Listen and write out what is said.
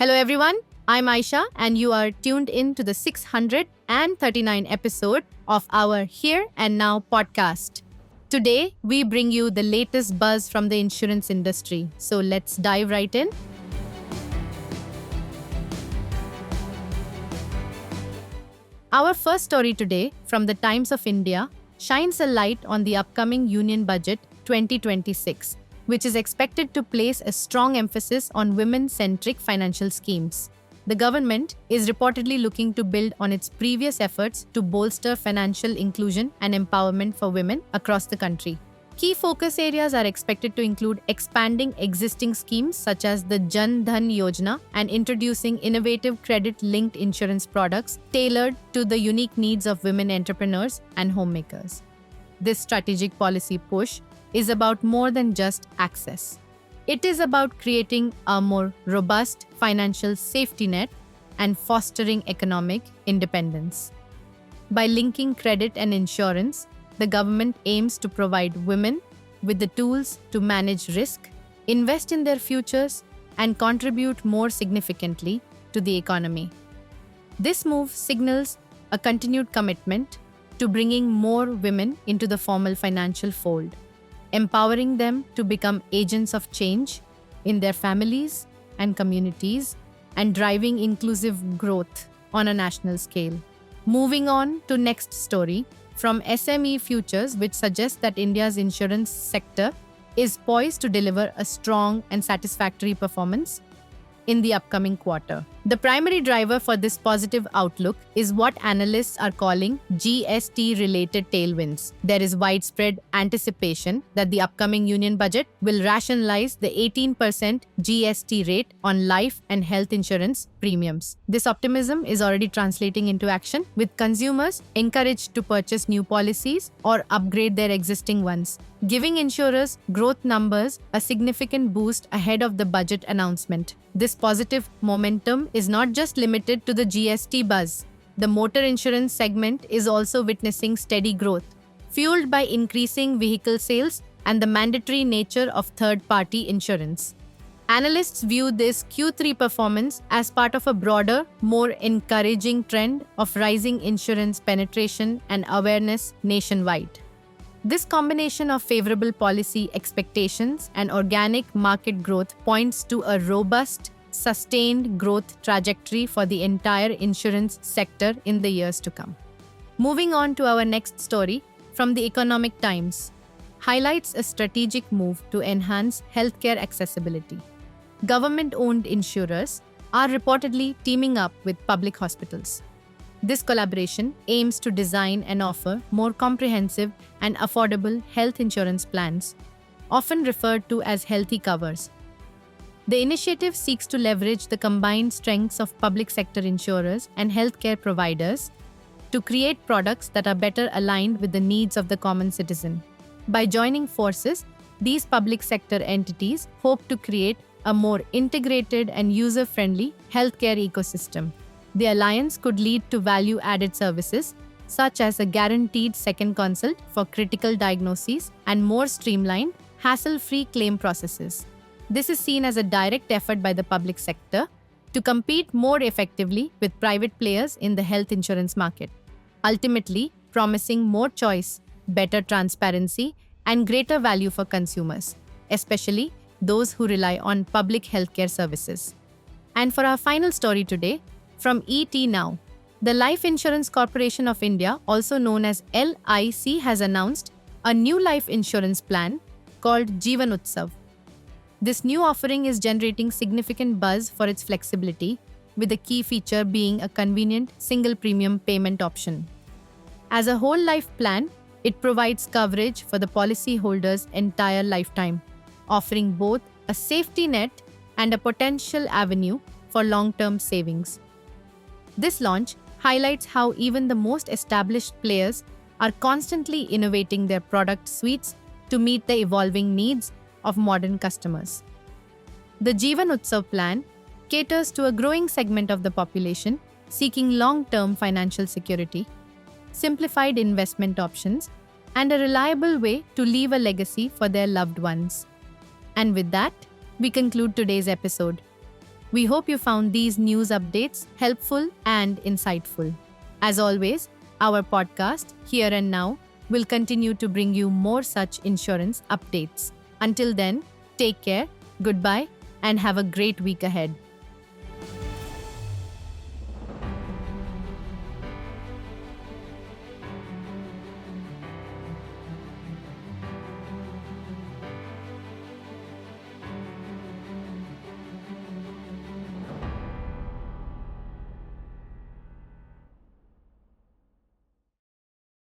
Hello, everyone. I'm Aisha, and you are tuned in to the 639 episode of our Here and Now podcast. Today, we bring you the latest buzz from the insurance industry. So let's dive right in. Our first story today from the Times of India shines a light on the upcoming Union Budget 2026, which is expected to place a strong emphasis on women-centric financial schemes. The government is reportedly looking to build on its previous efforts to bolster financial inclusion and empowerment for women across the country. Key focus areas are expected to include expanding existing schemes such as the Jan Dhan Yojana and introducing innovative credit-linked insurance products tailored to the unique needs of women entrepreneurs and homemakers. This strategic policy push is about more than just access. It is about creating a more robust financial safety net and fostering economic independence. By linking credit and insurance, the government aims to provide women with the tools to manage risk, invest in their futures, and contribute more significantly to the economy. This move signals a continued commitment to bringing more women into the formal financial fold, empowering them to become agents of change in their families and communities, and driving inclusive growth on a national scale. Moving on to next story from SME Futures, which suggests that India's insurance sector is poised to deliver a strong and satisfactory performance in the upcoming quarter. The primary driver for this positive outlook is what analysts are calling GST-related tailwinds. There is widespread anticipation that the upcoming union budget will rationalize the 18% GST rate on life and health insurance premiums. This optimism is already translating into action, with consumers encouraged to purchase new policies or upgrade their existing ones, giving insurers growth numbers a significant boost ahead of the budget announcement. This positive momentum is not just limited to the GST buzz. The motor insurance segment is also witnessing steady growth, fueled by increasing vehicle sales and the mandatory nature of third-party insurance. Analysts view this Q3 performance as part of a broader, more encouraging trend of rising insurance penetration and awareness nationwide. This combination of favorable policy expectations and organic market growth points to a robust, sustained growth trajectory for the entire insurance sector in the years to come. Moving on to our next story from the Economic Times, highlights a strategic move to enhance healthcare accessibility. Government-owned insurers are reportedly teaming up with public hospitals. This collaboration aims to design and offer more comprehensive and affordable health insurance plans, often referred to as healthy covers. The initiative seeks to leverage the combined strengths of public sector insurers and healthcare providers to create products that are better aligned with the needs of the common citizen. By joining forces, these public sector entities hope to create a more integrated and user-friendly healthcare ecosystem. The alliance could lead to value-added services such as a guaranteed second consult for critical diagnoses and more streamlined, hassle-free claim processes. This is seen as a direct effort by the public sector to compete more effectively with private players in the health insurance market, ultimately promising more choice, better transparency, and greater value for consumers, especially those who rely on public healthcare services. And for our final story today, from ET Now, the Life Insurance Corporation of India, also known as LIC, has announced a new life insurance plan called Jeevan Utsav. This new offering is generating significant buzz for its flexibility, with a key feature being a convenient single premium payment option. As a whole life plan, it provides coverage for the policyholder's entire lifetime, offering both a safety net and a potential avenue for long-term savings. This launch highlights how even the most established players are constantly innovating their product suites to meet the evolving needs of modern customers. The Jeevan Utsav plan caters to a growing segment of the population seeking long-term financial security, simplified investment options, and a reliable way to leave a legacy for their loved ones. And with that, we conclude today's episode. We hope you found these news updates helpful and insightful. As always, our podcast, Here and Now, will continue to bring you more such insurance updates. Until then, take care, goodbye, and have a great week ahead.